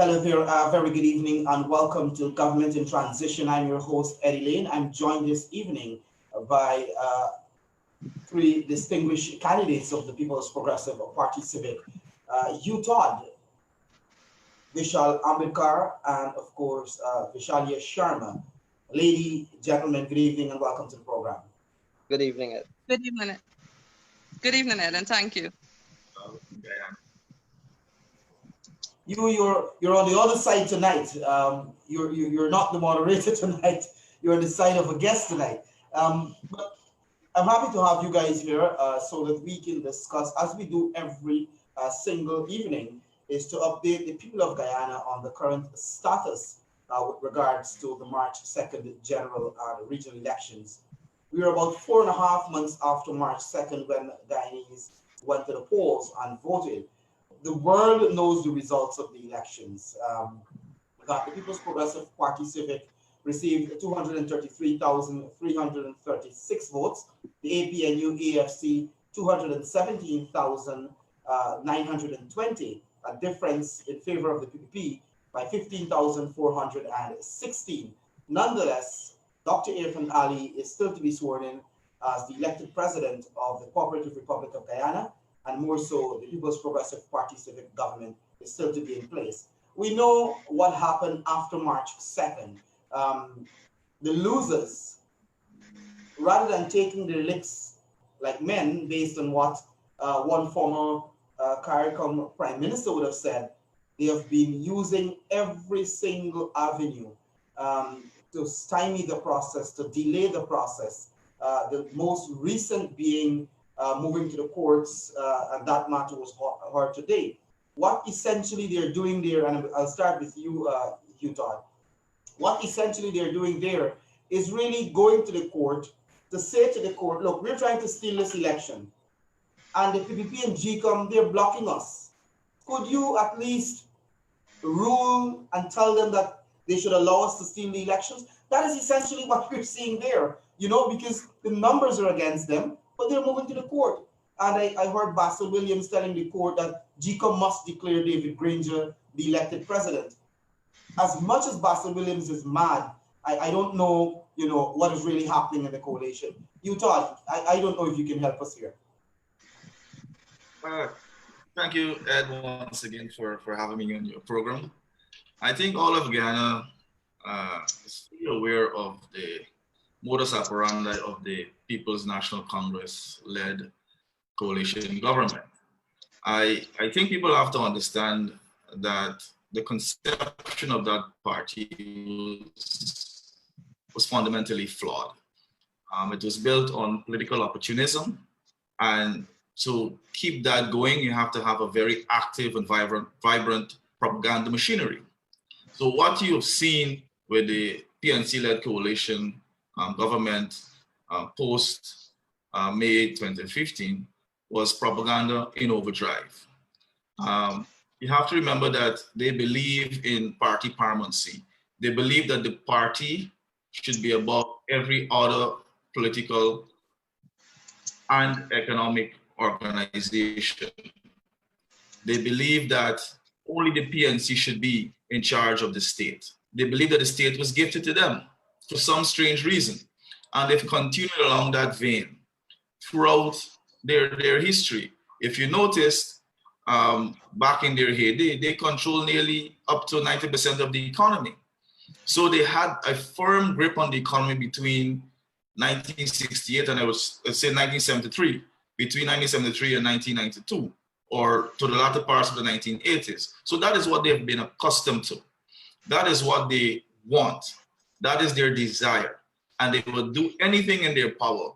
Hello there, very good evening and welcome to Government in Transition. I'm your host, Eddy Layne. I'm joined this evening by three distinguished candidates of the People's Progressive Party Civic. Hugh, Todd, Vishal, Ambekar, and of course, Vishalya, Sharma. Lady, gentlemen, good evening and welcome to the program. Good evening, Ed. Good evening, Ed. Good evening, Ed, and thank you. You're on the other side tonight. You're not the moderator tonight. You're on the side of a guest tonight. But I'm happy to have you guys here so that we can discuss, as we do every single evening, is to update the people of Guyana on the current status with regards to the March 2nd general and regional elections. We are about 4.5 months after March 2nd when Guyanese went to the polls and voted. The world knows the results of the elections. That the People's Progressive Party Civic received 233,336 votes. The APNU-AFC 217,920, a difference in favor of the PPP by 15,416. Nonetheless, Dr. Irfan Ali is still to be sworn in as the elected president of the Cooperative Republic of Guyana, and more so, the People's Progressive Party Civic government is still to be in place. We know what happened after March 2nd. The losers, rather than taking their licks like men, based on what one former CARICOM prime minister would have said, they have been using every single avenue to stymie the process, to delay the process. The most recent being moving to the courts, and that matter was heard today. What essentially they're doing there, and I'll start with you, Hugh, Todd. What essentially they're doing there is really going to the court to say to the court, look, we're trying to steal this election, and the PPP and GCOM, they're blocking us. Could you at least rule and tell them that they should allow us to steal the elections? That is essentially what we're seeing there, you know, because the numbers are against them, but they're moving to the court. And I heard Basil Williams telling the court that GCOM must declare David Granger the elected president. As much as Basil Williams is mad, I don't know, you know, what is really happening in the coalition. You, Todd, I don't know if you can help us here. Thank you, Ed, once again for having me on your program. I think all of Guyana is fully aware of the modus operandi of the People's National Congress-led coalition government. I think people have to understand that the conception of that party was fundamentally flawed. It was built on political opportunism, and to keep that going, you have to have a very active and vibrant propaganda machinery. So what you have seen with the PNC-led coalition government post May 2015 was propaganda in overdrive. You have to remember that they believe in party paramountcy. They believe that the party should be above every other political and economic organization. They believe that only the PNC should be in charge of the state. They believe that the state was gifted to them for some strange reason. And they've continued along that vein throughout their history. If you noticed, back in their heyday, they control nearly up to 90% of the economy. So they had a firm grip on the economy between 1968 and let's say 1973, between 1973 and 1992, or to the latter parts of the 1980s. So that is what they've been accustomed to. That is what they want. That is their desire. And they will do anything in their power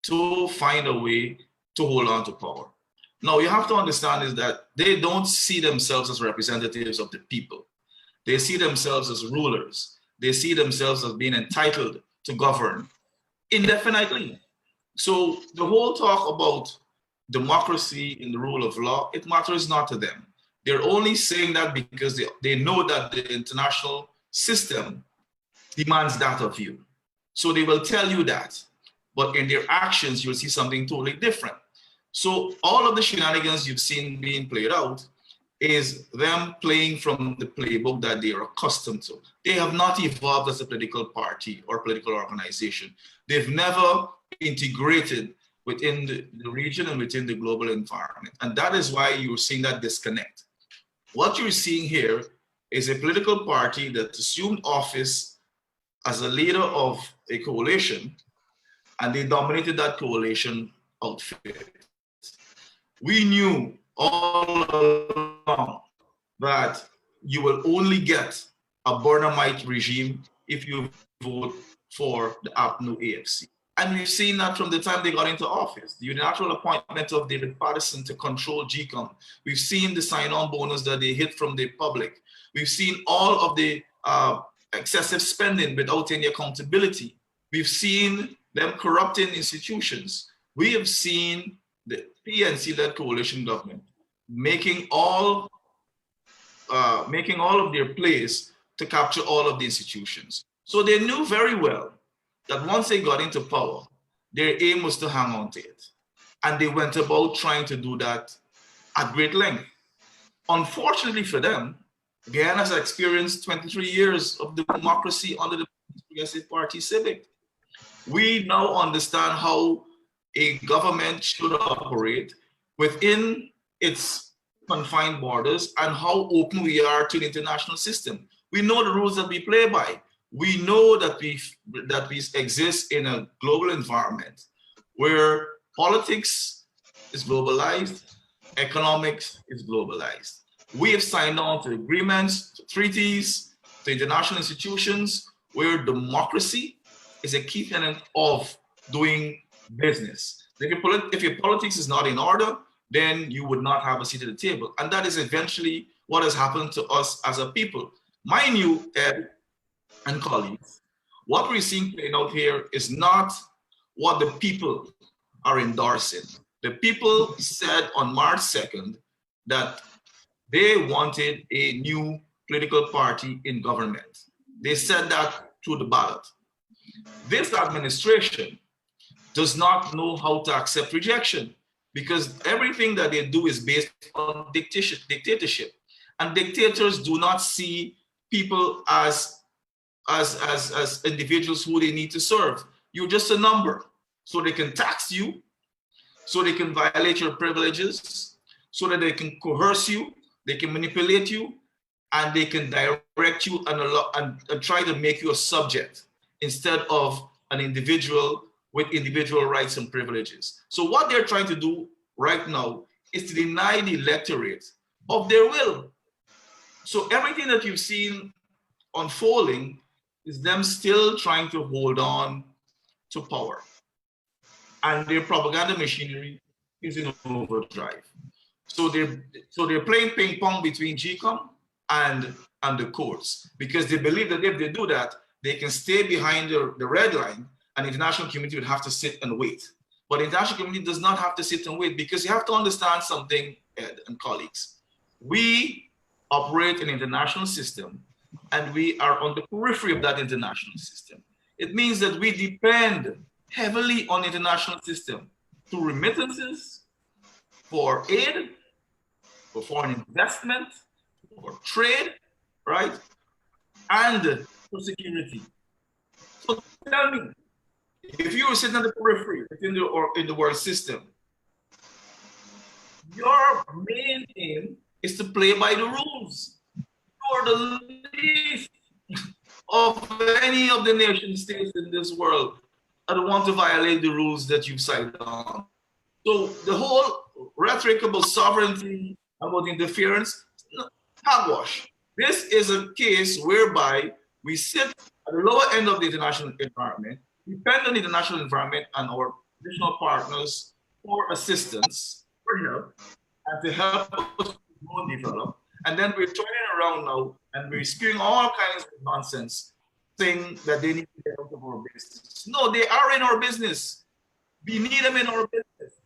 to find a way to hold on to power. Now, you have to understand is that they don't see themselves as representatives of the people. They see themselves as rulers. They see themselves as being entitled to govern indefinitely. So the whole talk about democracy in the rule of law, it matters not to them. They're only saying that because they know that the international system demands that of you. So they will tell you that, but in their actions, you'll see something totally different. So all of the shenanigans you've seen being played out is them playing from the playbook that they are accustomed to. They have not evolved as a political party or political organization. They've never integrated within the region and within the global environment. And that is why you're seeing that disconnect. What you're seeing here is a political party that assumed office as a leader of a coalition, and they dominated that coalition outfit. We knew all along that you will only get a Burnhamite regime if you vote for the APNU-AFC. And we've seen that from the time they got into office. The unilateral appointment of David Patterson to control GCOM. We've seen the sign-on bonus that they hit from the public. We've seen all of the excessive spending without any accountability. We've seen them corrupting institutions. We have seen the PNC-led coalition government making all of their plays to capture all of the institutions. So they knew very well that once they got into power, their aim was to hang on to it. And they went about trying to do that at great length. Unfortunately for them, Guyana has experienced 23 years of democracy under the Progressive Party Civic. We now understand how a government should operate within its confined borders and how open we are to the international system. We know the rules that we play by. We know that we exist in a global environment where politics is globalized, economics is globalized. We have signed on to agreements, to treaties, to international institutions where democracy is a key tenet of doing business. If your politics is not in order, then you would not have a seat at the table. And that is eventually what has happened to us as a people. Mind you, Ed and colleagues, what we're seeing playing out here is not what the people are endorsing. The people said on March 2nd that they wanted a new political party in government. They said that through the ballot. This administration does not know how to accept rejection because everything that they do is based on dictatorship. And dictators do not see people as individuals who they need to serve. You're just a number. So they can tax you, so they can violate your privileges, so that they can coerce you, they can manipulate you, and they can direct you and try to make you a subject instead of an individual with individual rights and privileges. So what they're trying to do right now is to deny the electorate of their will. So everything that you've seen unfolding is them still trying to hold on to power. And their propaganda machinery is in overdrive. So they're playing ping pong between GCOM and the courts because they believe that if they do that, they can stay behind the red line and the international community would have to sit and wait. But the international community does not have to sit and wait because you have to understand something, Ed and colleagues. We operate an international system and we are on the periphery of that international system. It means that we depend heavily on the international system through remittances, for aid, for foreign investment, for trade, right? And for security. So tell me, if you were sitting on the periphery in the world system, your main aim is to play by the rules. You are the least of any of the nation states in this world that want to violate the rules that you've signed on. So the whole rhetoric about sovereignty, about interference, hogwash. This is a case whereby we sit at the lower end of the international environment, depend on the international environment and our traditional partners for assistance, for help, and to help us grow and develop. And then we're turning around now and we're spewing all kinds of nonsense, saying that they need to get out of our business. No, they are in our business. We need them in our business.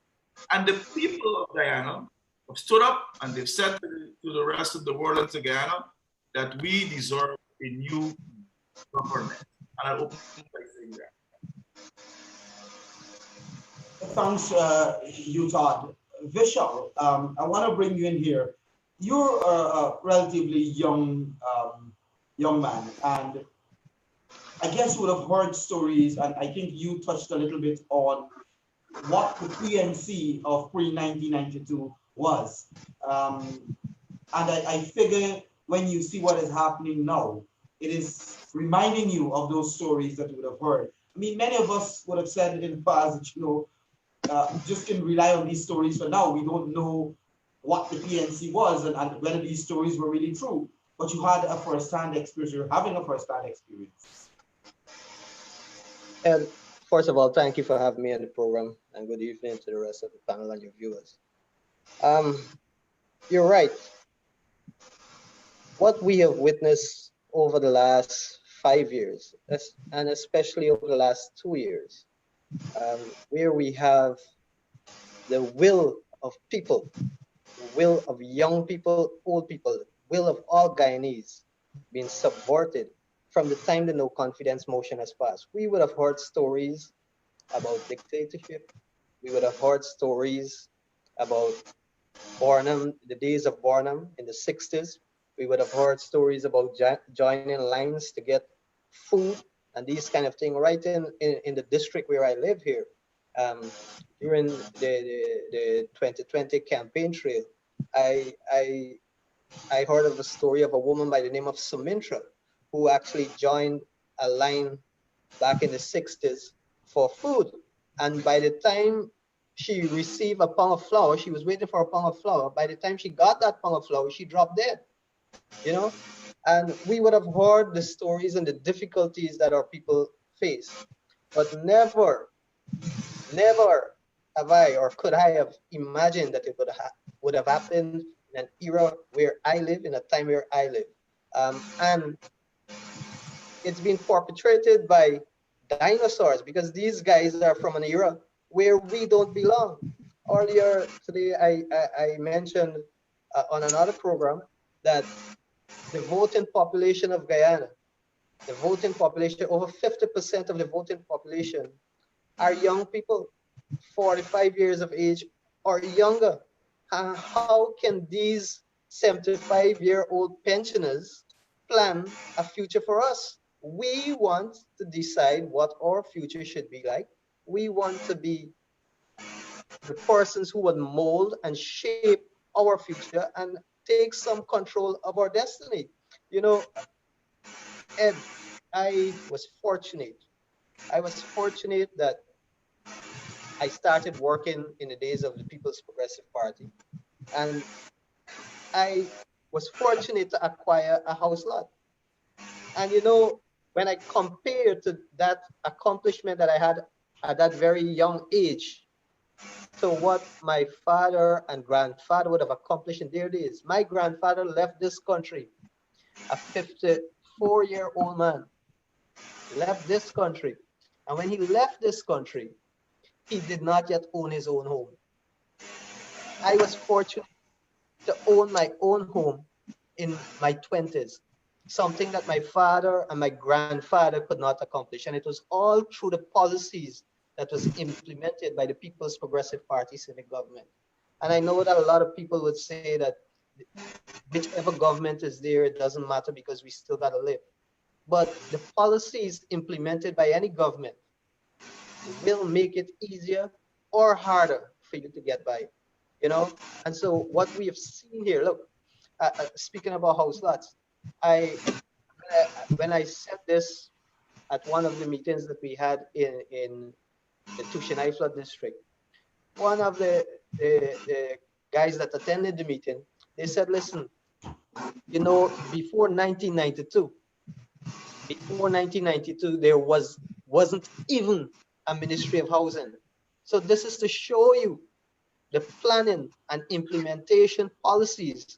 And the people of Guyana have stood up and they've said to the rest of the world and to Guyana that we deserve a new government. And I open by saying that. Thanks, you, Todd. Vishal, I want to bring you in here you're a relatively young man, and I guess you would have heard stories, and I think you touched a little bit on what the PNC of pre-1992 was. And I figure when you see what is happening now, it is reminding you of those stories that you would have heard. I mean, many of us would have said in the past that, just can rely on these stories for now. We don't know what the PNC was and whether these stories were really true. But you had a first-hand experience, you're having a first-hand experience. And first of all, thank you for having me on the program, and good evening to the rest of the panel and your viewers. You're right. What we have witnessed over the last 5 years, and especially over the last 2 years, where we have the will of people, the will of young people, old people, the will of all Guyanese being subverted from the time the no confidence motion has passed. We would have heard stories about dictatorship. We would have heard stories about Barnum, the days of Barnum in the 60s. We would have heard stories about joining lines to get food and these kind of things right in the district where I live here. During the 2020 campaign trail, I heard of a story of a woman by the name of Sumintra, who actually joined a line back in the 60s for food. And by the time she received a pound of flour, she was waiting for a pound of flour. By the time she got that pound of flour, she dropped dead, And we would have heard the stories and the difficulties that our people face. But never have I or could I have imagined that it would have happened in an era where I live, in a time where I live. And it's been perpetrated by dinosaurs, because these guys are from an era where we don't belong. Earlier today, I mentioned on another program that the voting population of Guyana, the voting population, over 50% of the voting population are young people, 45 years of age or younger. How can these 75-year-old pensioners plan a future for us? We want to decide what our future should be like. We want to be the persons who would mold and shape our future and take some control of our destiny. Ed, I was fortunate that I started working in the days of the People's Progressive Party. And I was fortunate to acquire a house lot. And when I compare to that accomplishment that I had at that very young age to what my father and grandfather would have accomplished in their days. My grandfather left this country, a 54-year-old man, left this country. And when he left this country, he did not yet own his own home. I was fortunate to own my own home in my 20s, something that my father and my grandfather could not accomplish. And it was all through the policies that was implemented by the People's Progressive Party civic government. And I know that a lot of people would say that whichever government is there, it doesn't matter because we still got to live. But the policies implemented by any government will make it easier or harder for you to get by, And so what we have seen here, look, speaking about house lots, when I said this at one of the meetings that we had in the Tushinai flood district, one of the guys that attended the meeting, they said, listen, before 1992, there wasn't even a Ministry of Housing. So this is to show you the planning and implementation policies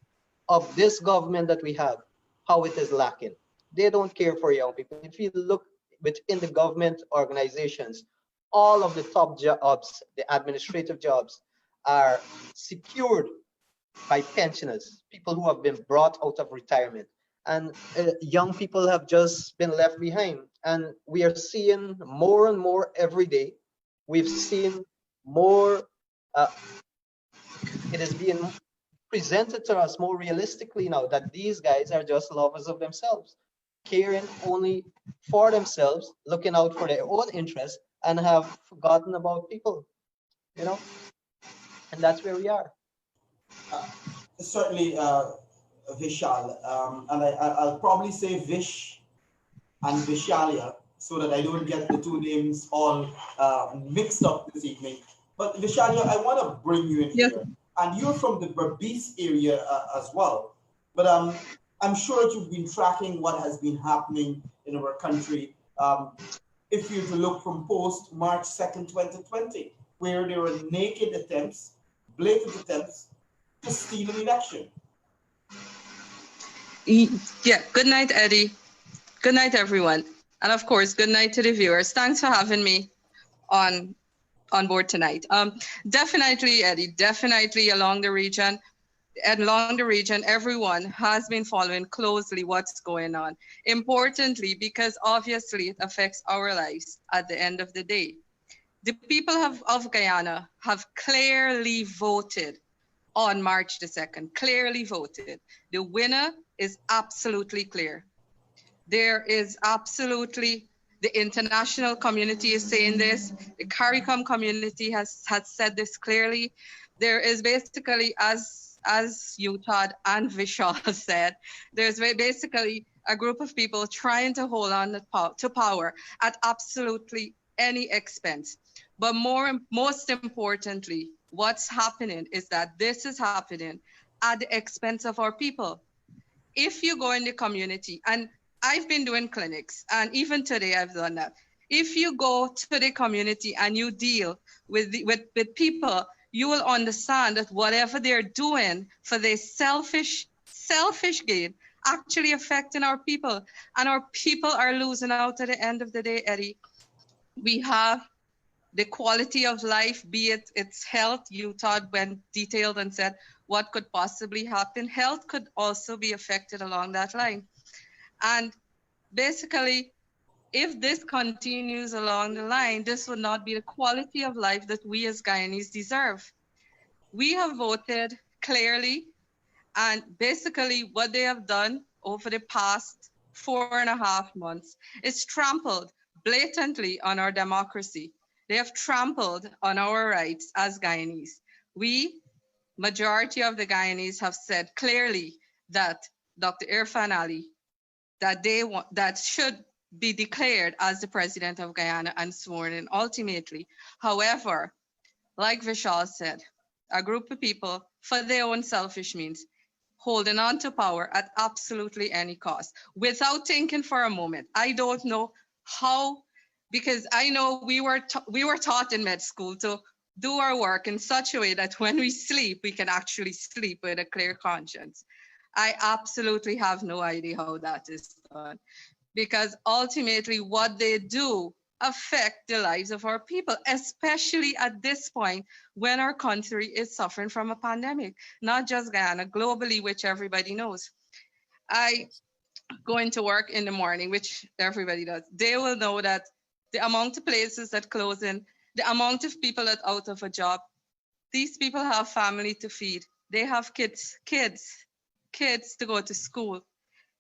of this government that we have, how it is lacking. They don't care for young people. If you look within the government organizations, all of the top jobs, the administrative jobs, are secured by pensioners, people who have been brought out of retirement. And young people have just been left behind. And we are seeing more and more every day. We've seen more, it is being presented to us more realistically now that these guys are just lovers of themselves, caring only for themselves, looking out for their own interests, and have forgotten about people, you know? And that's where we are. Certainly, Vishal, and I'll probably say Vish and Vishalya so that I don't get the two names all mixed up this evening. But Vishalya, I want to bring you in here, and you're from the Berbice area as well. But I'm sure you've been tracking what has been happening in our country. If you to look from post March 2nd, 2020, where there were naked attempts, blatant attempts to steal an election. Yeah, good night, Eddy. Good night, everyone. And of course, good night to the viewers. Thanks for having me on board tonight. Definitely, Eddy, definitely along the region, everyone has been following closely what's going on. Importantly, because obviously it affects our lives at the end of the day. The people of Guyana have clearly voted on March the 2nd, clearly voted. The winner is absolutely clear. There is absolutely, the international community is saying this, the CARICOM community has said this clearly. There is basically, as you, Todd, and Vishal said, there's basically a group of people trying to hold on to power at absolutely any expense. But most importantly, what's happening is that this is happening at the expense of our people. If you go in the community, and I've been doing clinics, and even today I've done that. If you go to the community and you deal with people, you will understand that whatever they're doing for their selfish gain actually affecting our people, and our people are losing out at the end of the day, Eddy. We have the quality of life, be it its health. You, Todd, went detailed and said what could possibly happen. Health could also be affected along that line. And basically, if this continues along the line, this would not be the quality of life that we as Guyanese deserve. We have voted clearly, and basically what they have done over the past 4.5 months is trampled blatantly on our democracy. They have trampled on our rights as Guyanese. We, majority of the Guyanese, have said clearly that Dr. Irfan Ali, that should be declared as the president of Guyana and sworn in ultimately. However, like Vishal said, a group of people, for their own selfish means, holding on to power at absolutely any cost, without thinking for a moment. I don't know how, because I know we were taught in med school to do our work in such a way that when we sleep, we can actually sleep with a clear conscience. I absolutely have no idea how that is done, because ultimately what they do affect the lives of our people, especially at this point when our country is suffering from a pandemic, not just Guyana, globally, which everybody knows. I go into work in the morning, which everybody does. They will know that the amount of places that close in, the amount of people that are out of a job, these people have family to feed. They have kids to go to school,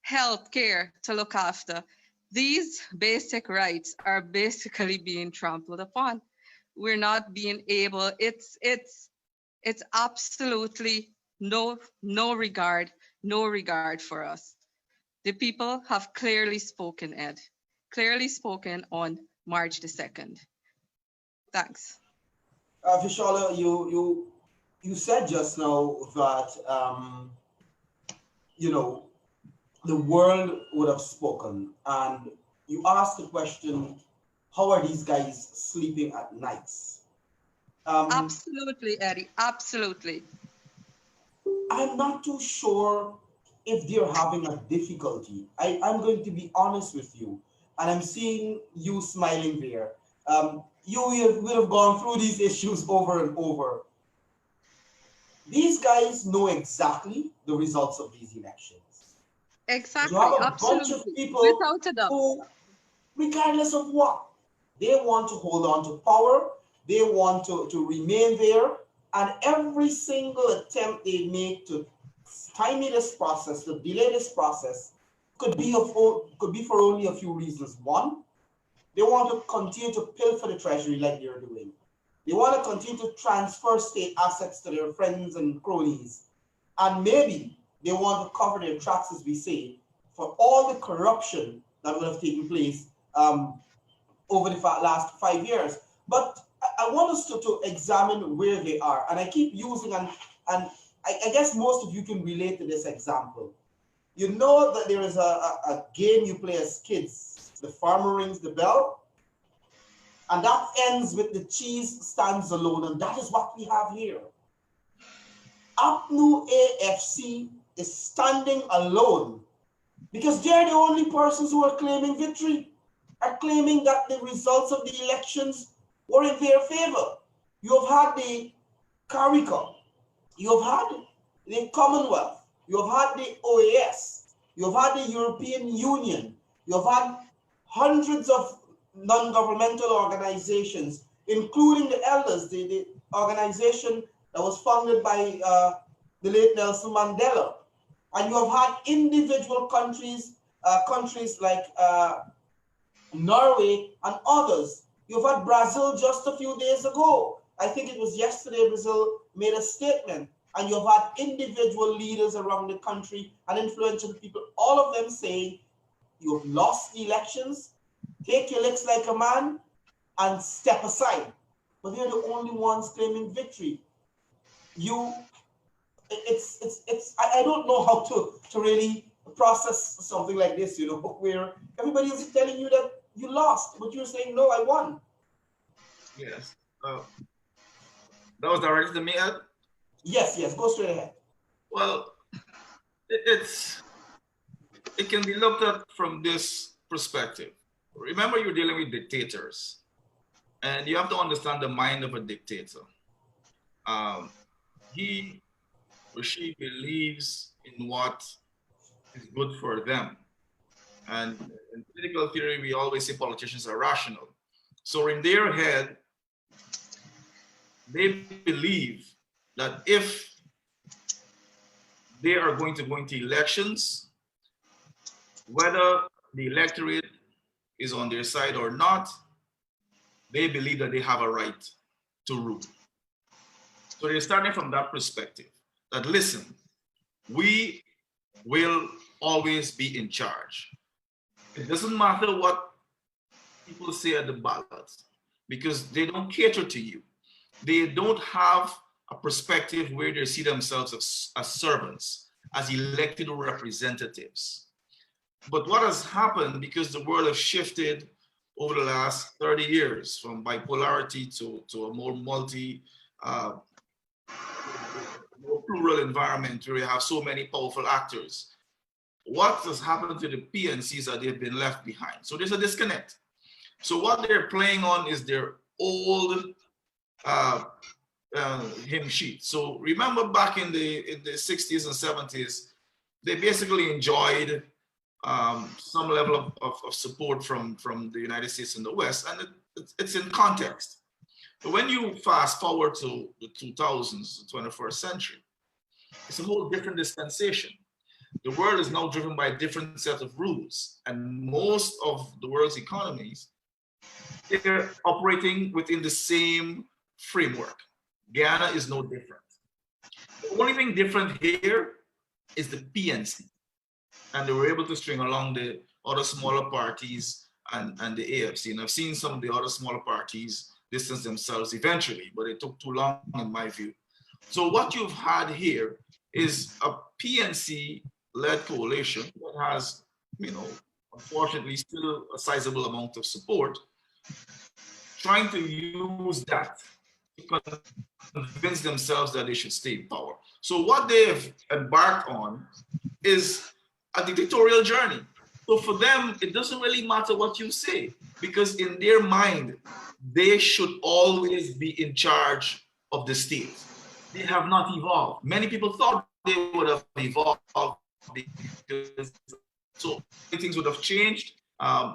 health care to look after. These basic rights are basically being trampled upon. We're not being able, it's absolutely no regard for us. The people have clearly spoken, Ed, clearly spoken on March the 2nd. Thanks. Vishalya, you said just now that, the world would have spoken, and you asked the question, how are these guys sleeping at nights? Absolutely, Eddy, absolutely. I'm not too sure if they're having a difficulty. I'm going to be honest with you, and I'm seeing you smiling there. You will have gone through these issues over and over. These guys know exactly the results of these elections. Exactly, You have a absolutely. bunch of people Without a doubt. who, regardless of what, they want to hold on to power, they want to remain there, And every single attempt they make to stymie this process, to delay this process, could be for only a few reasons. One, they want to continue to pilfer the treasury like they're doing. They want to continue to transfer state assets to their friends and cronies. And maybe they want to cover their tracks, as we say, for all the corruption that would have taken place over the last 5 years. But I want us to examine where they are. And I keep using, and I guess most of you can relate to this example. You know that there is a game you play as kids. The farmer rings the bell. And that ends with the cheese stands alone. And that is what we have here. APNU-AFC is standing alone because they're the only persons who are claiming victory, are claiming that the results of the elections were in their favor. You have had the CARICOM, you have had the Commonwealth, you have had the OAS, you have had the European Union, you have had hundreds of non-governmental organizations, including the Elders, the organization that was founded by the late Nelson Mandela. And you have had individual countries, countries like Norway and others. You've had Brazil just a few days ago. I think it was yesterday Brazil made a statement. And you've had individual leaders around the country and influential people, all of them saying, you've lost the elections, take your licks like a man, and step aside. But they're the only ones claiming victory. I don't know how to really process something like this, you know, where everybody is telling you that you lost, but you're saying, no, I won. Yes. That was directed to me, Ed? Yes, go straight ahead. Well, it can be looked at from this perspective. Remember, you're dealing with dictators, and you have to understand the mind of a dictator. He or she believes in what is good for them. And in political theory, we always say politicians are rational. So in their head, they believe that if they are going to go into elections, whether the electorate is on their side or not, they believe that they have a right to rule. So they're starting from that perspective, that listen, we will always be in charge. It doesn't matter what people say at the ballots, because they don't cater to you. They don't have a perspective where they see themselves as servants, as elected representatives. But what has happened, because the world has shifted over the last 30 years from bipolarity to a more more plural environment where you have so many powerful actors, what has happened to the PNCs is that they've been left behind. So there's a disconnect. So what they're playing on is their old hymn sheet. So remember back in the 60s and 70s, they basically enjoyed some level of support from the United States and the West, and it's in context. But when you fast forward to the 2000s, the 21st century, it's a whole different dispensation. The world is now driven by a different set of rules, and most of the world's economies, they're operating within the same framework. Guyana is no different. The only thing different here is the PNC. And they were able to string along the other smaller parties and the AFC. And I've seen some of the other smaller parties distance themselves eventually, but it took too long in my view. So what you've had here is a PNC-led coalition that has, you know, unfortunately still a sizable amount of support, trying to use that to convince themselves that they should stay in power. So what they've embarked on is a dictatorial journey. So for them, it doesn't really matter what you say, because in their mind, they should always be in charge of the state. They have not evolved. Many people thought they would have evolved because so many things would have changed.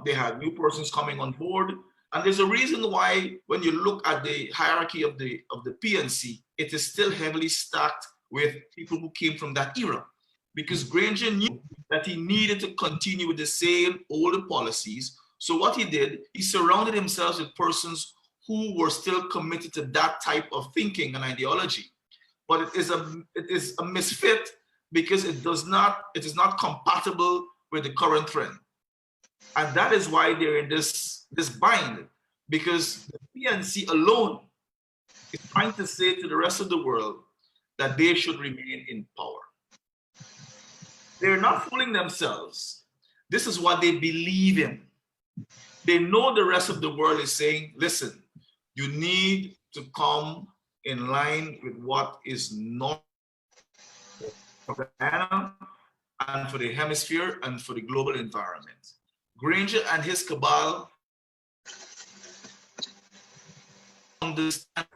They had new persons coming on board. And there's a reason why when you look at the hierarchy of the PNC, it is still heavily stacked with people who came from that era. Because Granger knew that he needed to continue with the same older policies. So what he did, he surrounded himself with persons who were still committed to that type of thinking and ideology. But it is a misfit because it is not compatible with the current trend. And that is why they're in this bind, because the PNC alone is trying to say to the rest of the world that they should remain in power. They're not fooling themselves. This is what they believe in. They know the rest of the world is saying, listen, you need to come in line with what is normal for Guyana and for the hemisphere and for the global environment. Granger and his cabal understand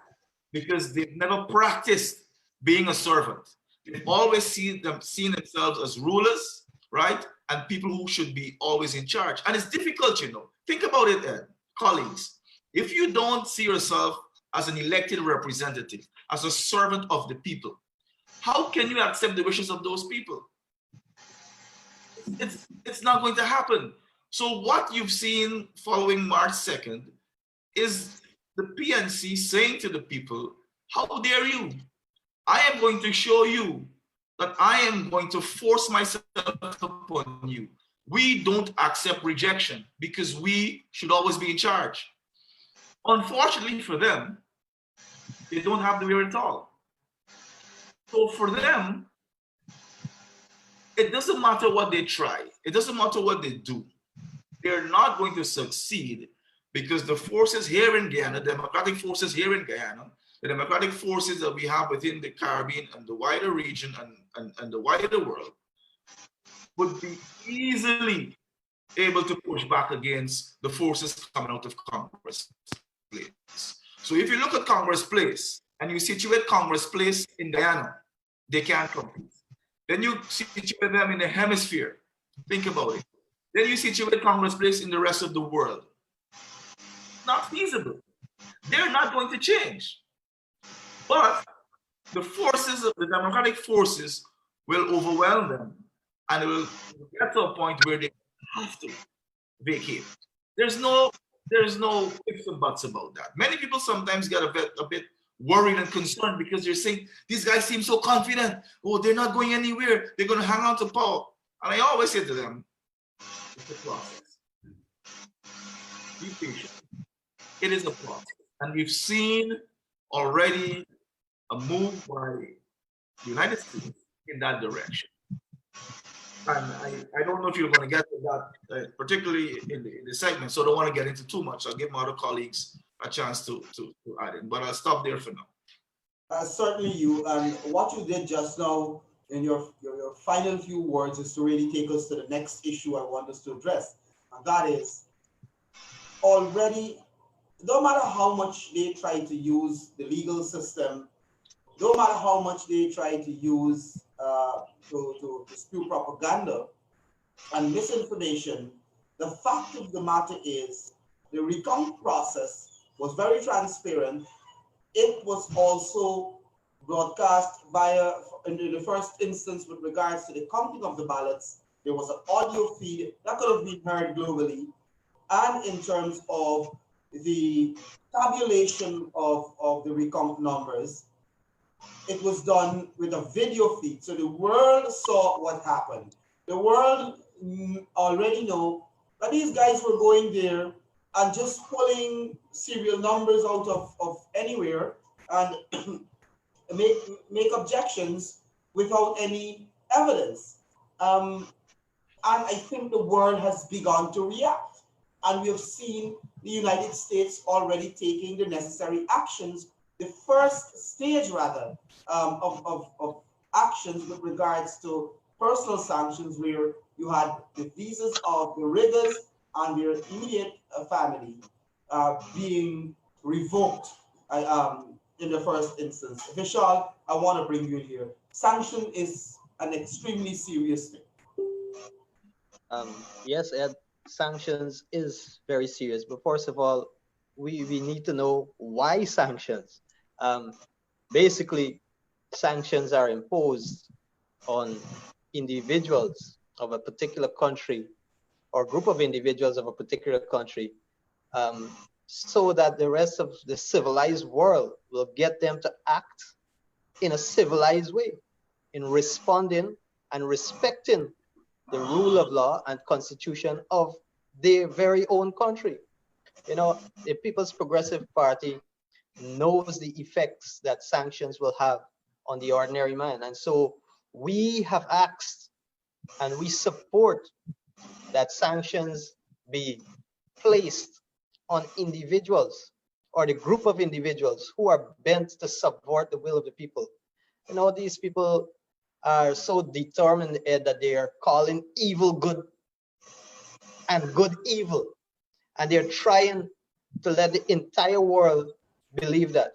because they've never practiced being a servant. They've always seen themselves as rulers, right? And people who should be always in charge. And it's difficult, you know. Think about it, Ed, colleagues. If you don't see yourself as an elected representative, as a servant of the people, how can you accept the wishes of those people? It's not going to happen. So what you've seen following March 2nd is the PNC saying to the people, how dare you? I am going to show you that I am going to force myself upon you. We don't accept rejection because we should always be in charge. Unfortunately for them, they don't have the wherewithal. So for them, it doesn't matter what they try. It doesn't matter what they do. They're not going to succeed because the forces here in Guyana, democratic forces here in Guyana, the democratic forces that we have within the Caribbean and the wider region and the wider world would be easily able to push back against the forces coming out of Congress Place. So if you look at Congress Place and you situate Congress Place in Guyana, they can't compete. Then you situate them in the hemisphere. Think about it. Then you situate Congress Place in the rest of the world. Not feasible. They're not going to change. But the forces of the democratic forces will overwhelm them and it will get to a point where they have to vacate. There's no ifs and buts about that. Many people sometimes get a bit worried and concerned because they're saying, these guys seem so confident. Oh, they're not going anywhere. They're going to hang on to power. And I always say to them, it's a process. Be patient. It is a process. And we've seen already a move by the United States in that direction. And I don't know if you're going to get to that, particularly in the segment, so I don't want to get into too much. I'll give my other colleagues a chance to add in, but I'll stop there for now. Certainly you, and what you did just now in your final few words is to really take us to the next issue I want us to address, and that is already, no matter how much they try to use the legal system, no matter how much they try to use to spew propaganda and misinformation, the fact of the matter is the recount process was very transparent. It was also broadcast via, in the first instance with regards to the counting of the ballots, there was an audio feed that could have been heard globally. And in terms of the tabulation of the recount numbers, it was done with a video feed. So the world saw what happened. The world already know that these guys were going there and just pulling serial numbers out of anywhere and make objections without any evidence. And I think the world has begun to react. And we have seen the United States already taking the necessary actions, the first stage rather of actions with regards to personal sanctions, where you had the visas of the riggers and their immediate family being revoked in the first instance. Vishal, I want to bring you here. Sanction is an extremely serious thing. Yes, Ed, sanctions is very serious. But first of all, we need to know why sanctions. Basically, sanctions are imposed on individuals of a particular country or group of individuals of a particular country, so that the rest of the civilized world will get them to act in a civilized way, in responding and respecting the rule of law and constitution of their very own country. You know, the People's Progressive Party knows the effects that sanctions will have on the ordinary man. And so we have asked and we support that sanctions be placed on individuals or the group of individuals who are bent to subvert the will of the people. You know, these people are so determined, Ed, that they are calling evil good and good evil. And they're trying to let the entire world believe that.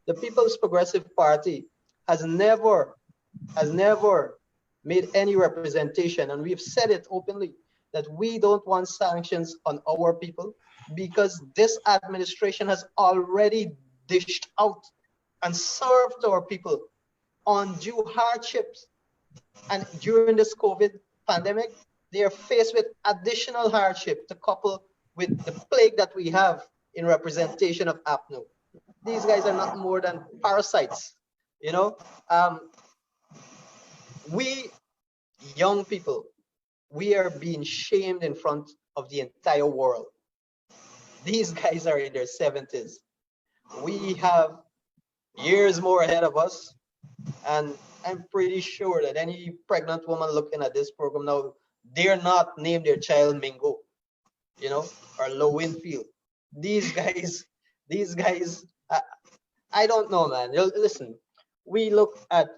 The People's Progressive Party has never made any representation, and we've said it openly, that we don't want sanctions on our people because this administration has already dished out and served our people undue hardships. And during this COVID pandemic, they are faced with additional hardship to couple with the plague that we have in representation of APNU. These guys are not more than parasites, you know. We young people, we are being shamed in front of the entire world. These guys are in their 70s. We have years more ahead of us, and I'm pretty sure that any pregnant woman looking at this program now, dare not name their child Mingo, you know, or Low Winfield. These guys, I don't know, man. Listen, we look at,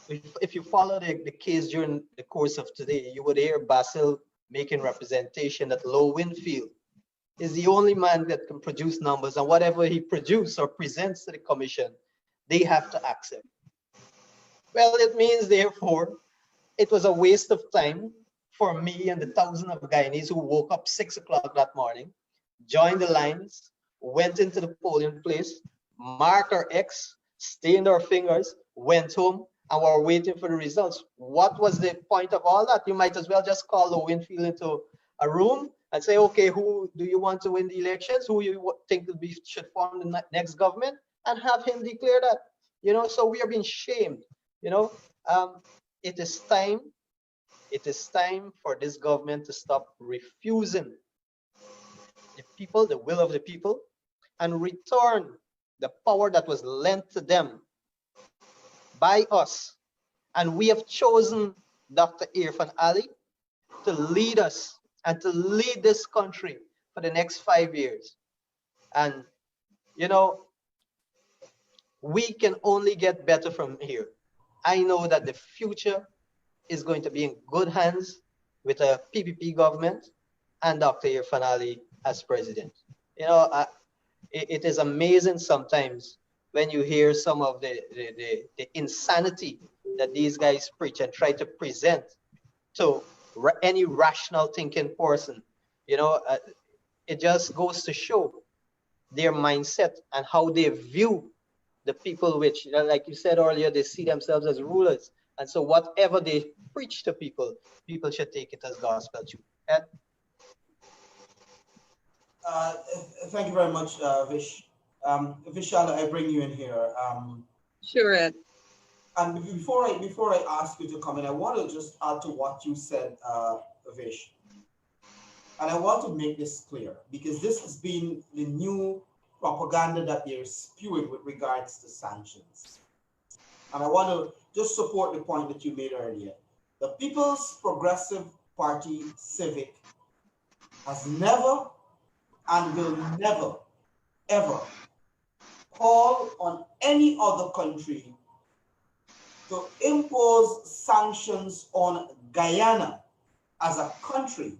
if you follow the case during the course of today, you would hear Basil making representation that Low Winfield is the only man that can produce numbers, and whatever he produces or presents to the commission, they have to accept. Well, it means, therefore, it was a waste of time for me and the thousands of Guyanese who woke up 6 o'clock that morning, joined the lines, went into the polling place, marked our X, stained our fingers, went home, and were waiting for the results. What was the point of all that? You might as well just call the Winfield into a room and say, okay, who do you want to win the elections? Who you think should form the next government? And have him declare that. You know, so we are being shamed. You know, it is time for this government to stop refusing the people, the will of the people, and return the power that was lent to them by us. And we have chosen Dr. Irfan Ali to lead us and to lead this country for the next 5 years. And, you know, we can only get better from here. I know that the future is going to be in good hands with a PPP government and Dr. Irfan Ali as president. You know, it is amazing sometimes when you hear some of the insanity that these guys preach and try to present to any rational thinking person. You know, it just goes to show their mindset and how they view the people, which, like you said earlier, they see themselves as rulers. And so whatever they preach to people, people should take it as gospel too. Ed? Thank you very much, Vish. Vishalya, I bring you in here. Sure, Ed. And before I ask you to come in, I want to just add to what you said, Vish. And I want to make this clear, because this has been the new propaganda that they're spewing with regards to sanctions. And I want to just support the point that you made earlier. The People's Progressive Party Civic has never and will never, ever call on any other country to impose sanctions on Guyana as a country,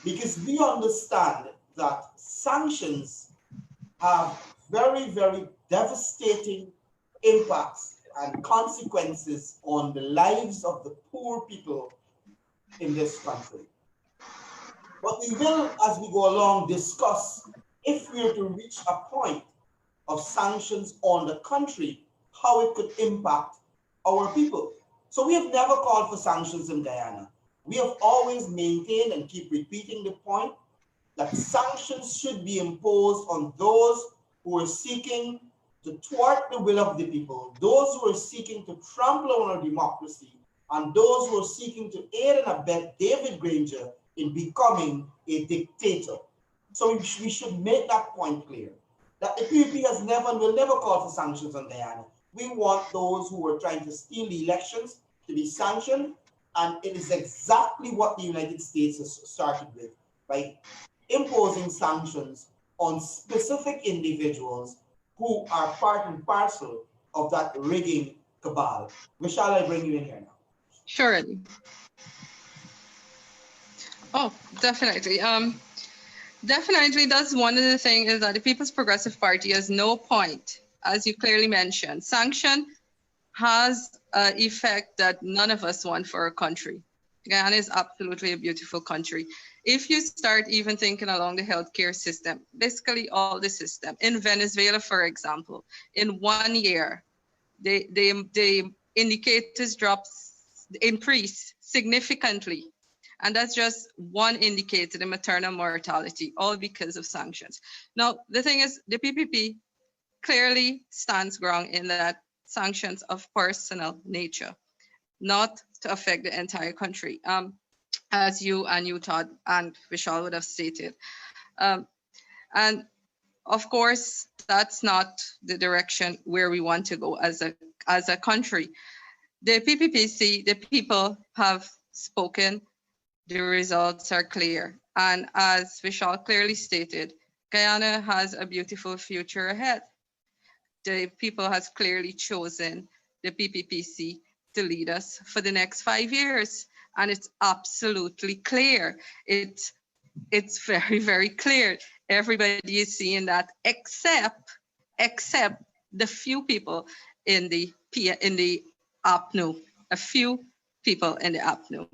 because we understand that sanctions have very, very devastating impacts and consequences on the lives of the poor people in this country. But we will, as we go along, discuss if we were to reach a point of sanctions on the country, how it could impact our people. So we have never called for sanctions in Guyana. We have always maintained and keep repeating the point that sanctions should be imposed on those who are seeking to thwart the will of the people, those who are seeking to trample on our democracy, and those who are seeking to aid and abet David Granger in becoming a dictator. So we should make that point clear, that the PPP has never and will never call for sanctions on Guyana. We want those who are trying to steal the elections to be sanctioned, and it is exactly what the United States has started with, by imposing sanctions on specific individuals who are part and parcel of that rigging cabal. Vishal, I bring you in here now. Surely. Oh, definitely. Definitely, that's one of the things, is that the People's Progressive Party has no point, as you clearly mentioned. Sanction has an effect that none of us want for our country. Guyana is absolutely a beautiful country. If you start even thinking along the healthcare system, basically all the system, in Venezuela, for example, in 1 year, the indicators increase significantly. And that's just one indicator, the maternal mortality, all because of sanctions. Now, the thing is, the PPP clearly stands ground in that sanctions of personal nature, not to affect the entire country, as you, Todd, and Vishal would have stated. And of course, that's not the direction where we want to go as a country. The PPPC, the people have spoken. The results are clear. And as Vishal clearly stated, Guyana has a beautiful future ahead. The people has clearly chosen the PPPC to lead us for the next 5 years. And it's absolutely clear. It's very, very clear. Everybody is seeing that, except the few people in the APNU, a few people in the APNU.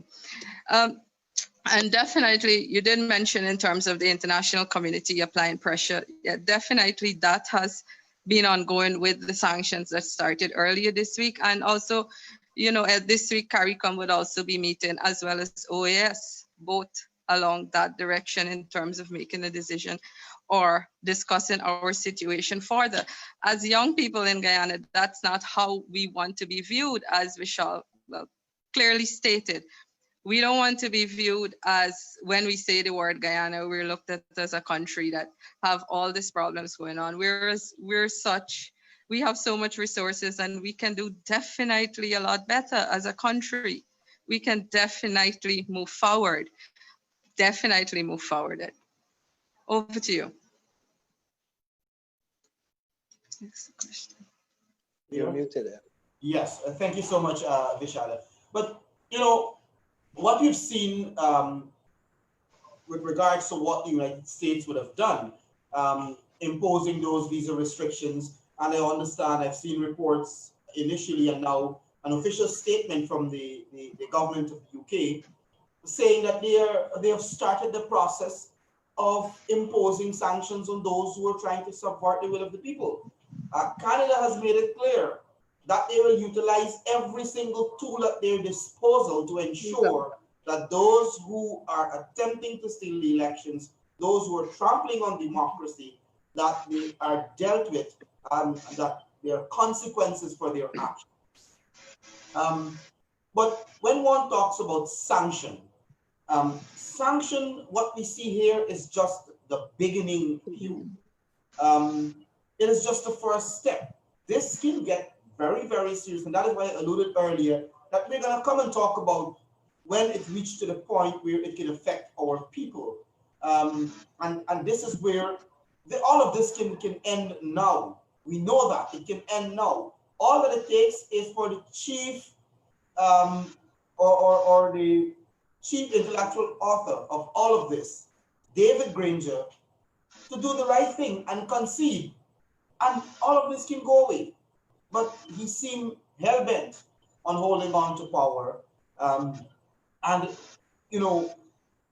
And definitely, you did mention in terms of the international community applying pressure. Yeah, definitely that has been ongoing with the sanctions that started earlier this week. And also, this week, CARICOM would also be meeting, as well as OAS, both along that direction in terms of making a decision or discussing our situation further. As young people in Guyana, that's not how we want to be viewed, as Vishal clearly stated. We don't want to be viewed as, when we say the word Guyana, we're looked at as a country that have all these problems going on. Whereas we have so much resources, and we can do definitely a lot better as a country. We can definitely move forward. Definitely move forward. Over to you. Next question. You're muted. Yes, thank you so much, Vishalya. But, what we've seen with regards to what the United States would have done, imposing those visa restrictions, and I understand, I've seen reports initially and now an official statement from the government of the UK saying that they have started the process of imposing sanctions on those who are trying to subvert the will of the people. Canada has made it clear that they will utilize every single tool at their disposal to ensure that those who are attempting to steal the elections, those who are trampling on democracy, that they are dealt with, and that there are consequences for their actions. But when one talks about sanction, what we see here is just the beginning, Hugh. It is just the first step. This can get very, very serious, and that is why I alluded earlier that we're going to come and talk about when it reached to the point where it can affect our people. And this is where all of this can end now. We know that it can end now. All that it takes is for the chief or the chief intellectual author of all of this, David Granger, to do the right thing and concede, and all of this can go away. But he seemed hell-bent on holding on to power. And,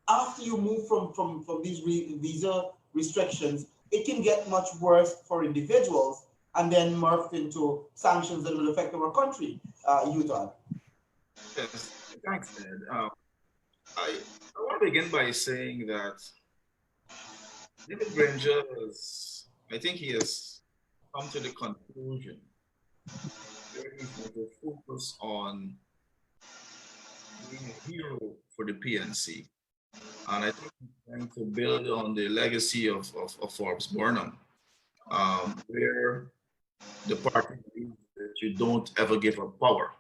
after you move from these visa restrictions, it can get much worse for individuals and then morph into sanctions that will affect our country. Todd. Yes, thanks, Ed. I want to begin by saying that David Granger I think he has come to the conclusion where he's going to focus on being a hero for the PNC. And I think he's trying to build on the legacy of Forbes Burnham, where the party believes that you don't ever give up power.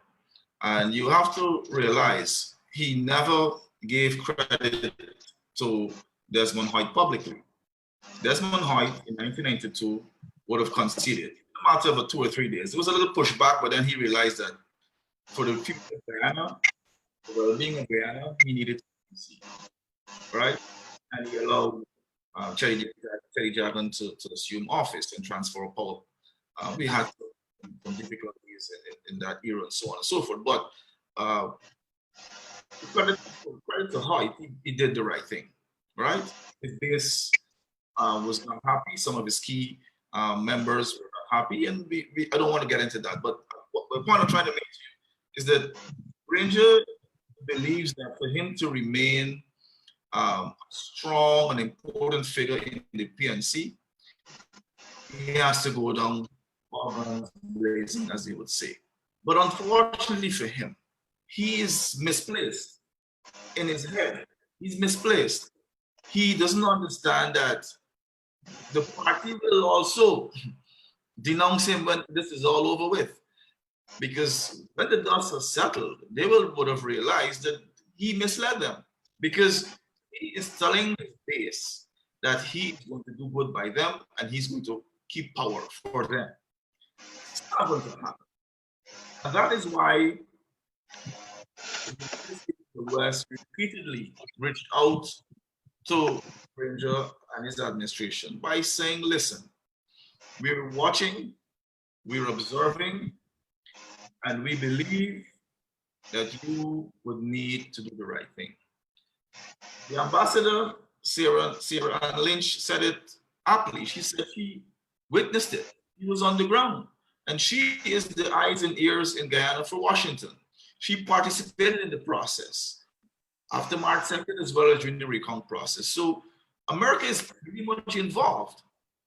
And you have to realize he never gave credit to Desmond Hoyt publicly. Desmond Hoyt in 1992 would have conceded. In a matter of 2 or 3 days. It was a little pushback, but then he realized that for the future of Guyana, for the well-being of Guyana, he needed to concede, right? And he allowed Teddy Jagan to assume office and transfer power. We had some difficulties in that era and so on and so forth. But credit to Hoyt, he did the right thing, right? His base was not happy. Some of his key members were not happy, and I don't want to get into that. But the point I'm trying to make to you is that Granger believes that for him to remain a strong and important figure in the PNC, he has to go down blazing, as they would say. But unfortunately for him, he is misplaced in his head. He's misplaced. He doesn't understand that the party will also denounce him when this is all over with. Because when the dust has settled, they would have realized that he misled them. Because he is telling his base that he is going to do good by them and he's going to keep power for them. It's not going to happen. And that is why the West repeatedly reached out to Granger and his administration by saying, listen, we're watching, we're observing, and we believe that you would need to do the right thing. The ambassador, Sarah Ann Lynch, said it aptly. She said she witnessed it. He was on the ground. And she is the eyes and ears in Guyana for Washington. She participated in the process after March 2nd as well as during the recount process. So America is pretty much involved.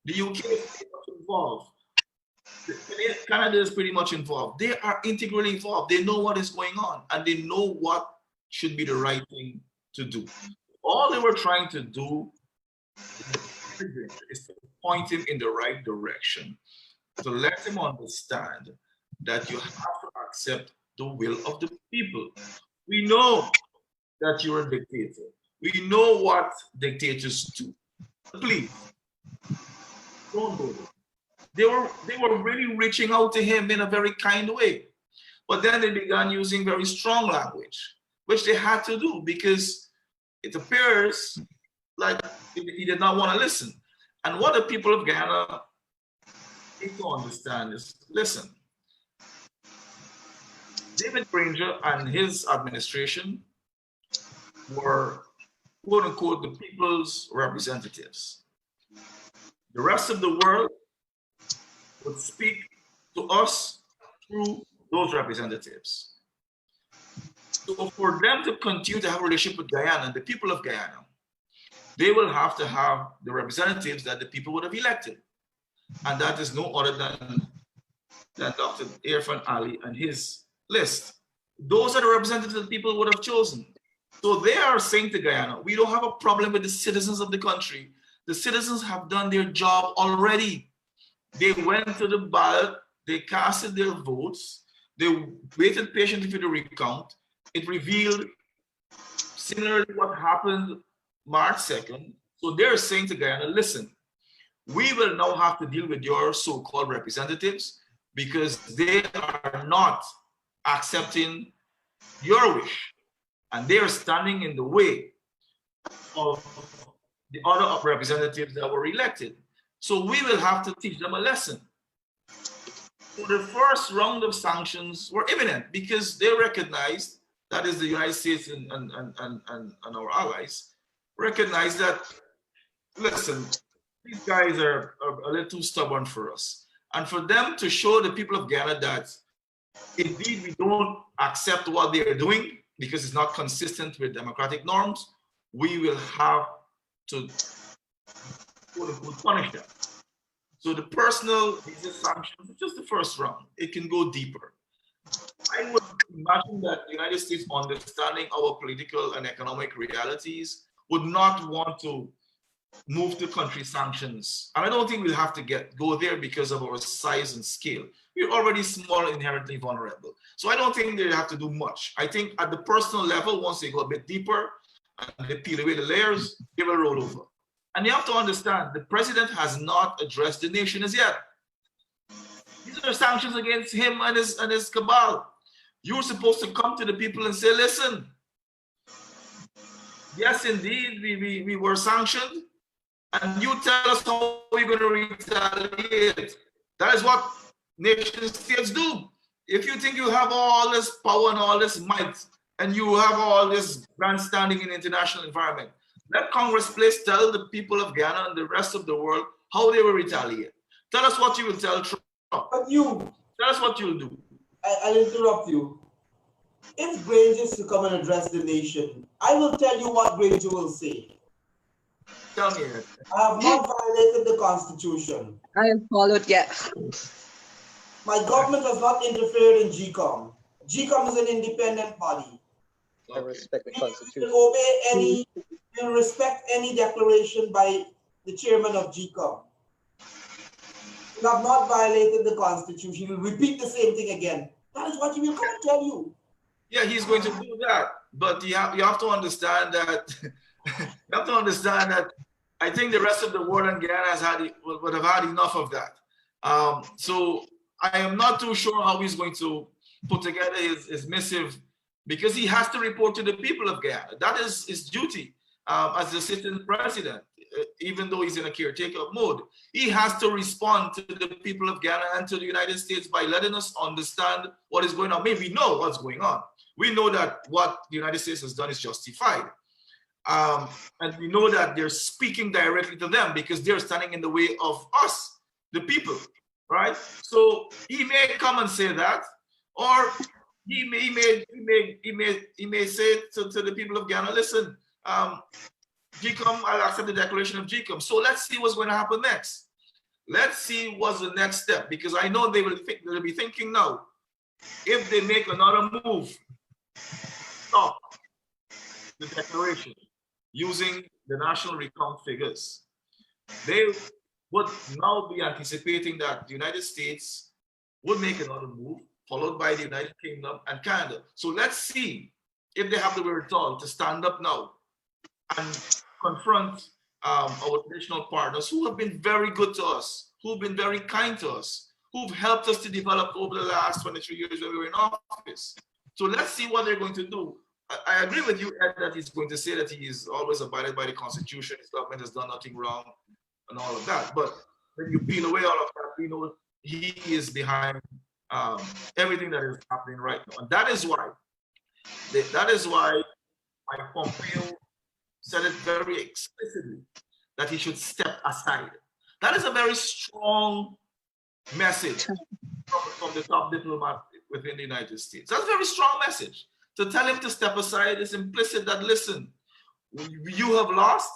The UK is pretty much involved. Canada is pretty much involved. They are integrally involved. They know what is going on and they know what should be the right thing to do. All they were trying to do is to point him in the right direction, to let him understand that you have to accept the will of the people. We know that you're a dictator. We know what dictators do. Please, don't do it. They were really reaching out to him in a very kind way. But then they began using very strong language, which they had to do because it appears like he did not want to listen. And what the people of Guyana need to understand is, listen, David Granger and his administration were, quote unquote, the people's representatives. The rest of the world would speak to us through those representatives. So for them to continue to have a relationship with Guyana and the people of Guyana, they will have to have the representatives that the people would have elected. And that is no other than Dr. Irfan Ali and his list. Those are the representatives that people would have chosen. So they are saying to Guyana, we don't have a problem with the citizens of the country. The citizens have done their job already. They went to the ballot, they casted their votes, they waited patiently for the recount. It revealed similarly what happened March 2nd. So they're saying to Guyana, listen, we will now have to deal with your so-called representatives because they are not accepting your wish. And they are standing in the way of the other representatives that were elected. So we will have to teach them a lesson. So the first round of sanctions were imminent because they recognized, that is the United States and our allies, recognized that, listen, these guys are a little too stubborn for us. And for them to show the people of Guyana that indeed we don't accept what they are doing because it's not consistent with democratic norms, we will have to punish them. So the personal visa sanctions is just the first round. It can go deeper. I would imagine that the United States, understanding our political and economic realities, would not want to move to country sanctions. And I don't think we'll have to go there because of our size and scale. We're already small, inherently vulnerable. So I don't think they have to do much. I think at the personal level, once they go a bit deeper and they peel away the layers, they will roll over. And you have to understand, the president has not addressed the nation as yet. These are sanctions against him and his cabal. You're supposed to come to the people and say, listen, yes, indeed, we were sanctioned, and you tell us how we're going to retaliate. That is what nation states do. If you think you have all this power and all this might, and you have all this grandstanding in the international environment, let Congress please tell the people of Guyana and the rest of the world how they will retaliate. Tell us what you will tell Trump. But you, tell us what you'll do. I'll interrupt you. If Granger is to come and address the nation, I will tell you what Granger will say. Tell me. I have not violated the Constitution. I have followed, yeah. My government has not interfered in GCOM. GCOM is an independent body. I respect the Constitution. We will respect any declaration by the chairman of GCOM. You have not violated the Constitution. You will repeat the same thing again. That is what he will come and tell you. Yeah, he's going to do that. But you have to understand that I think the rest of the world and Guyana would have had enough of that. So I am not too sure how he's going to put together his missive, because he has to report to the people of Guyana. That is his duty as the sitting president. Even though he's in a caretaker mode, he has to respond to the people of Guyana and to the United States by letting us understand what is going on. Maybe we know what's going on. We know that what the United States has done is justified. And we know that they're speaking directly to them because they're standing in the way of us, the people, right? So he may come and say that, or he may say to the people of Guyana, listen, GCOM, I'll accept the declaration of GCOM. So let's see what's going to happen next. Let's see what's the next step, because I know they'll be thinking now, if they make another move, stop the declaration using the national recount figures, they would now be anticipating that the United States would make another move, followed by the United Kingdom and Canada. So let's see if they have the wherewithal to stand up now and confront our traditional partners who have been very good to us, who've been very kind to us, who've helped us to develop over the last 23 years when we were in office. So let's see what they're going to do. I agree with you, Ed, that he's going to say that he is always abided by the Constitution, his government has done nothing wrong and all of that. But when you peel away all of that, we know he is behind everything that is happening right now. And that is why Mike Pompeo said it very explicitly that he should step aside. That is a very strong message from the top diplomat within the United States. That's a very strong message. To tell him to step aside is implicit that, listen, you have lost.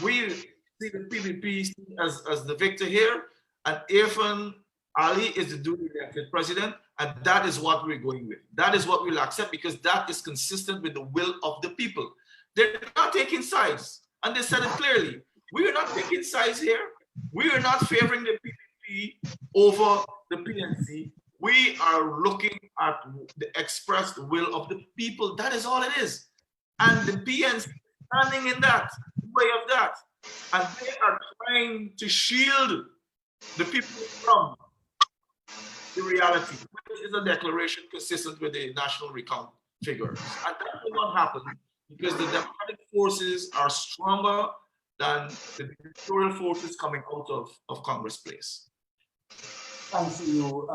We see the PPP as the victor here, and Irfan Ali is the duly elected president, and that is what we're going with. That is what we'll accept, because that is consistent with the will of the people. They're not taking sides, and they said it clearly. We are not taking sides here. We are not favoring the PPP over the PNC. We are looking at the expressed will of the people. That is all it is. And the PNC standing in that way of that. And they are trying to shield the people from the reality, which is a declaration consistent with the national recount figures. And that will not happen because the democratic forces are stronger than the dictatorial forces coming out of Congress Place. Thanks to you.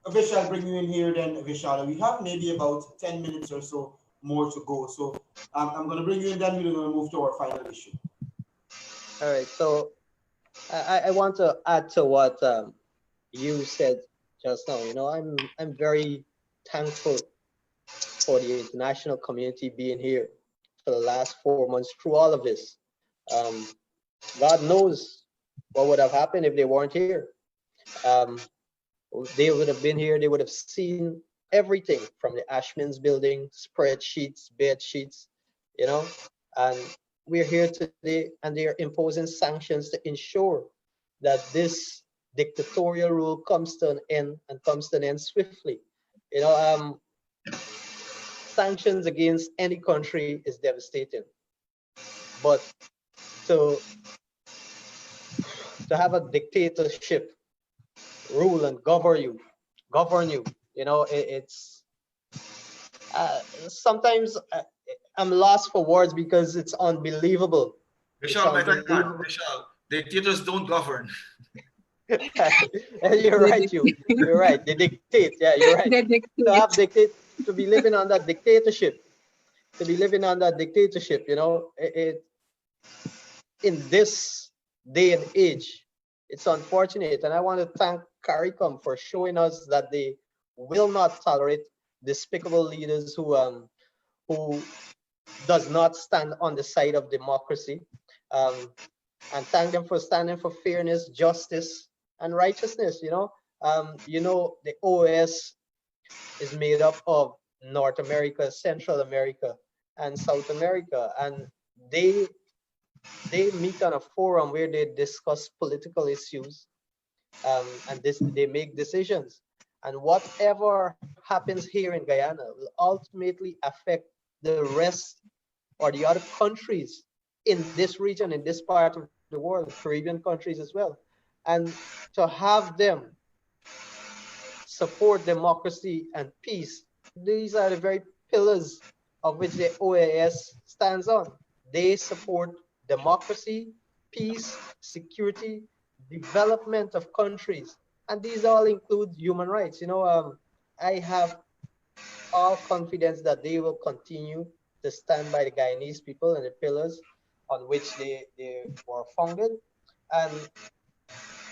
Vishal, I'll bring you in here then, Vishalya. We have maybe about 10 minutes or so more to go. So I'm going to bring you in, then we're going to move to our final issue. All right. So I want to add to what you said just now. You know, I'm very thankful for the international community being here for the last 4 months through all of this. God knows what would have happened if they weren't here. They would have been here, they would have seen everything from the Ashman's building, spreadsheets, bed sheets, you know, and we're here today and they are imposing sanctions to ensure that this dictatorial rule comes to an end and comes to an end swiftly. You know, sanctions against any country is devastating, but to have a dictatorship rule and govern you, you know, it's sometimes I'm lost for words because it's unbelievable. Vishal, better not. Vishal, dictators don't govern. You're right, you're right. They dictate. Yeah, you're right. To be living on that dictatorship, you know, in this day and age, it's unfortunate. And I want to thank CARICOM for showing us that they will not tolerate despicable leaders who does not stand on the side of democracy. And thank them for standing for fairness, justice, and righteousness. You know, the OAS is made up of North America, Central America, and South America, and they meet on a forum where they discuss political issues, and they make decisions. And whatever happens here in Guyana will ultimately affect the rest or the other countries in this region, in this part of the world, Caribbean countries as well. And to have them support democracy and peace, these are the very pillars of which the OAS stands on. They support democracy, peace, security, development of countries, and these all include human rights. You know, I have all confidence that they will continue to stand by the Guyanese people and the pillars on which they were founded. And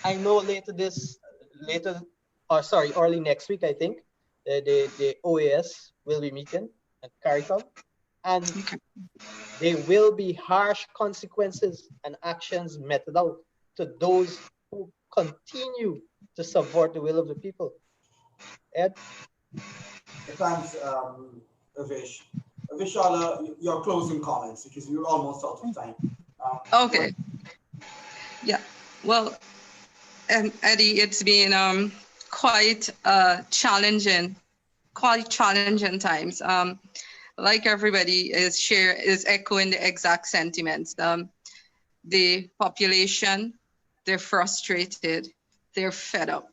I know early next week, I think, the OAS will be meeting at CARICOM, and there will be harsh consequences and actions meted out to those who continue to subvert the will of the people. Ed? Thanks, Vish. Vishalya, your closing comments, because we're almost out of time. Okay. Yeah. Well, Eddy, it's been quite challenging times. Like everybody is echoing the exact sentiments. The population, they're frustrated, they're fed up.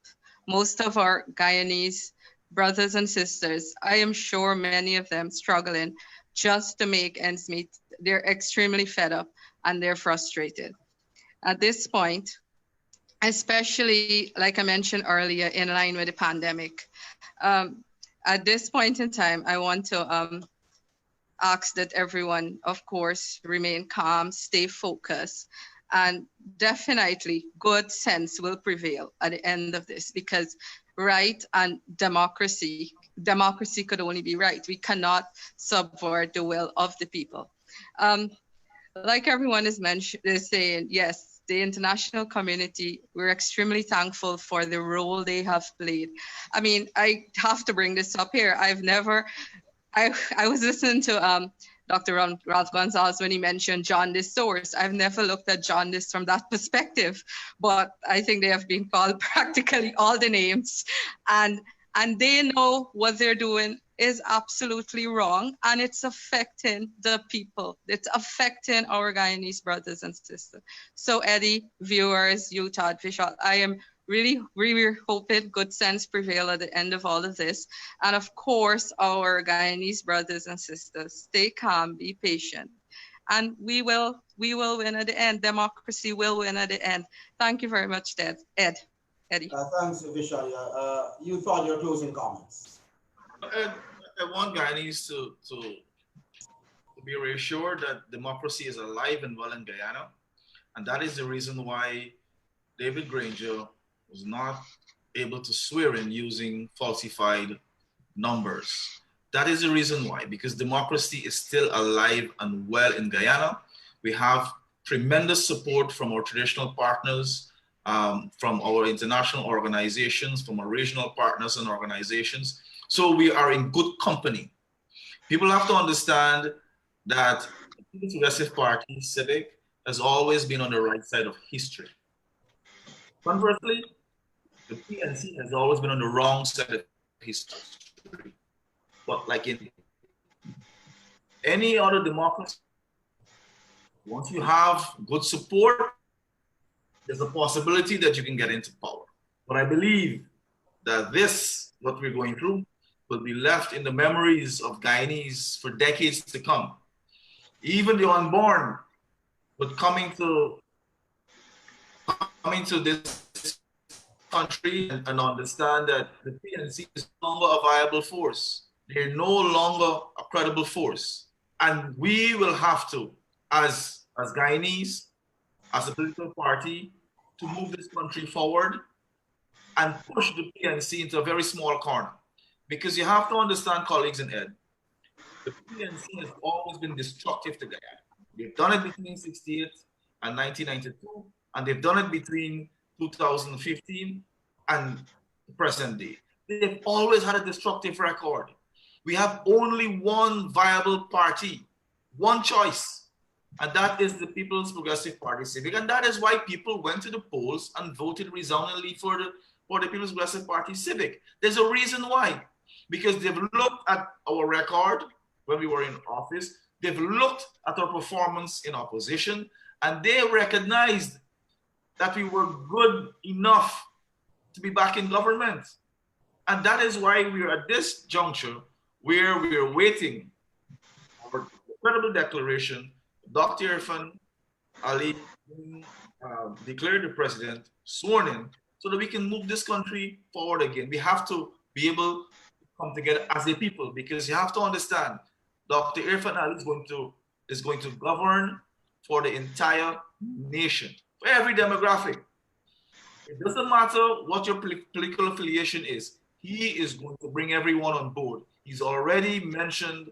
Most of our Guyanese brothers and sisters, I am sure many of them struggling just to make ends meet. They're extremely fed up and they're frustrated. At this point, especially like I mentioned earlier, in line with the pandemic, at this point in time, I want to ask that everyone, of course, remain calm, stay focused, and definitely good sense will prevail at the end of this, because right and democracy could only be right. We cannot subvert the will of the people. Like everyone is saying, yes, the international community, we're extremely thankful for the role they have played. I mean, I have to bring this up here. I was listening to Dr. Ralph Gonzalez when he mentioned jaundice source. I've never looked at jaundice from that perspective, but I think they have been called practically all the names, and they know what they're doing is absolutely wrong, and it's affecting the people. It's affecting our Guyanese brothers and sisters. So Eddy, viewers, you, Todd, Vishal, I am really hoping good sense prevail at the end of all of this. And of course, our Guyanese brothers and sisters, stay calm, be patient, and we will win at the end. Democracy will win at the end. Thank you very much, Eddy. Thanks, Vishalya. You thought your closing comments. I want Guyanese to be reassured that democracy is alive and well in Guyana. And that is the reason why David Granger was not able to swear in using falsified numbers. That is the reason why, because democracy is still alive and well in Guyana. We have tremendous support from our traditional partners, from our international organizations, from our regional partners and organizations. So we are in good company. People have to understand that the Progressive Party, Civic, has always been on the right side of history. Conversely, the PNC has always been on the wrong side of history. But like in any other democracy, once you have good support, there's a possibility that you can get into power. But I believe that this, what we're going through, will be left in the memories of Guyanese for decades to come. Even the unborn, but coming to this country and understand that the PNC is no longer a viable force. They're no longer a credible force. And we will have to, as Guyanese, as a political party, to move this country forward and push the PNC into a very small corner. Because you have to understand, colleagues in Ed, the PNC has always been destructive to Guyana. They've done it between 1968 and 1992, and they've done it between 2015 and the present day. They've always had a destructive record. We have only one viable party, one choice, and that is the People's Progressive Party Civic. And that is why people went to the polls and voted resoundingly for the People's Progressive Party Civic. There's a reason why. Because they've looked at our record when we were in office, they've looked at our performance in opposition, and they recognized that we were good enough to be back in government. And that is why we're at this juncture where we are waiting for the credible declaration, Dr. Irfan Ali being declared the president, sworn in, so that we can move this country forward again. We have to be able to come together as a people, because you have to understand, Dr. Irfan Ali is going to govern for the entire nation, for every demographic. It doesn't matter what your political affiliation is. He is going to bring everyone on board. He's already mentioned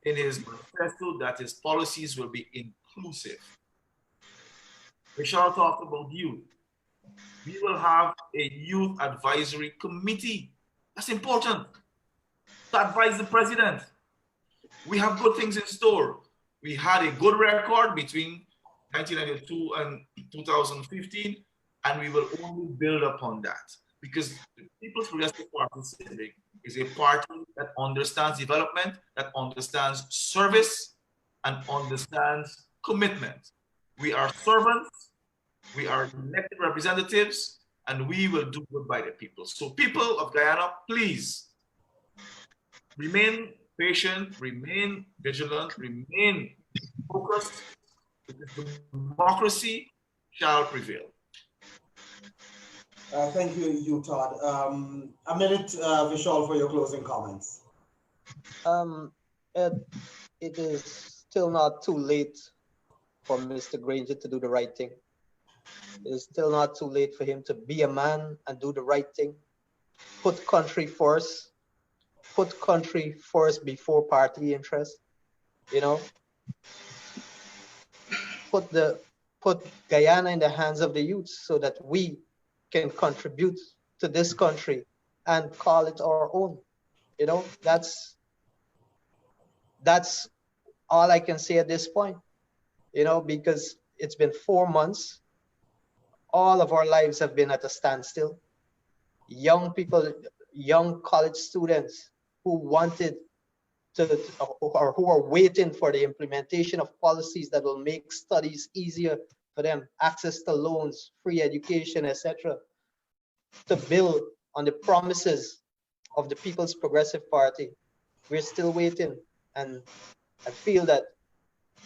in his manifesto that his policies will be inclusive. Vishal talked about youth. We will have a youth advisory committee. That's important, to advise the president. We have good things in store. We had a good record between 1992 and 2015, and we will only build upon that, because the People's Progressive Party Civic is a party that understands development, that understands service, and understands commitment. We are servants, we are elected representatives, and we will do good by the people. So people of Guyana, please remain patient, remain vigilant, remain focused, because democracy shall prevail. Thank you, Todd. A minute, Vishal, for your closing comments. Ed, it is still not too late for Mr. Granger to do the right thing. It is still not too late for him to be a man and do the right thing. Put country first. Put country first before party interest. You know, put Guyana in the hands of the youth so that we can contribute to this country and call it our own. You know, that's all I can say at this point, you know, because it's been 4 months. All of our lives have been at a standstill. Young people, young college students who wanted to, or who are waiting for the implementation of policies that will make studies easier for them, access to loans, free education, etc., to build on the promises of the People's Progressive Party. We're still waiting, and I feel that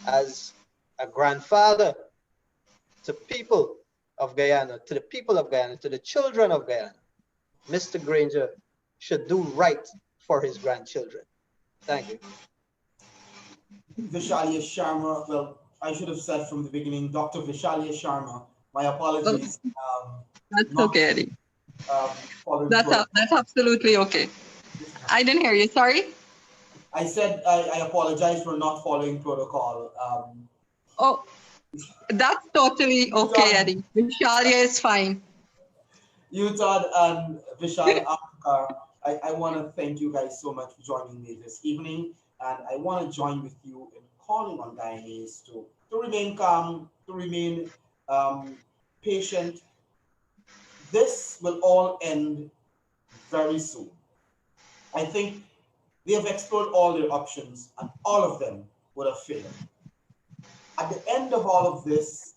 as a grandfather to people of Guyana, to the people of Guyana, to the children of Guyana, Mr. Granger should do right for his grandchildren. Thank you. Vishalya, Sharma, well, I should have said from the beginning, Dr. Vishalya Sharma. My apologies. That's not, okay, Eddy. That's absolutely okay. I didn't hear you. Sorry. I said I apologize for not following protocol. Oh, that's totally okay, Eddy. Vishalya is fine. You, Todd, and Vishal, Ambekar, I want to thank you guys so much for joining me this evening. And I want to join with you in calling on Guyanese to remain calm, to remain patient. This will all end very soon. I think they have explored all their options and all of them would have failed. At the end of all of this,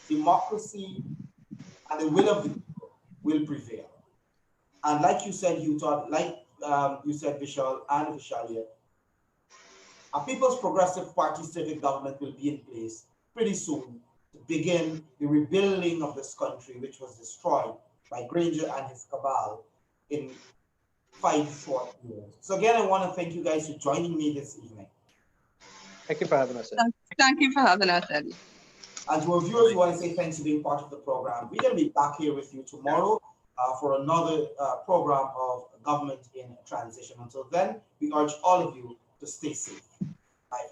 democracy and the will of the people will prevail. And like you said, Hugh, Todd, like you said, Vishal and Vishalya, a People's Progressive Party civic government will be in place pretty soon to begin the rebuilding of this country, which was destroyed by Granger and his cabal in 5 short years. So again, I want to thank you guys for joining me this evening. Thank you for having us. Thank you for having us, Eddy. And to our viewers, we want to say thanks for being part of the program. We're going to be back here with you tomorrow for another program of Government in Transition. Until then, we urge all of you to stay safe. Bye.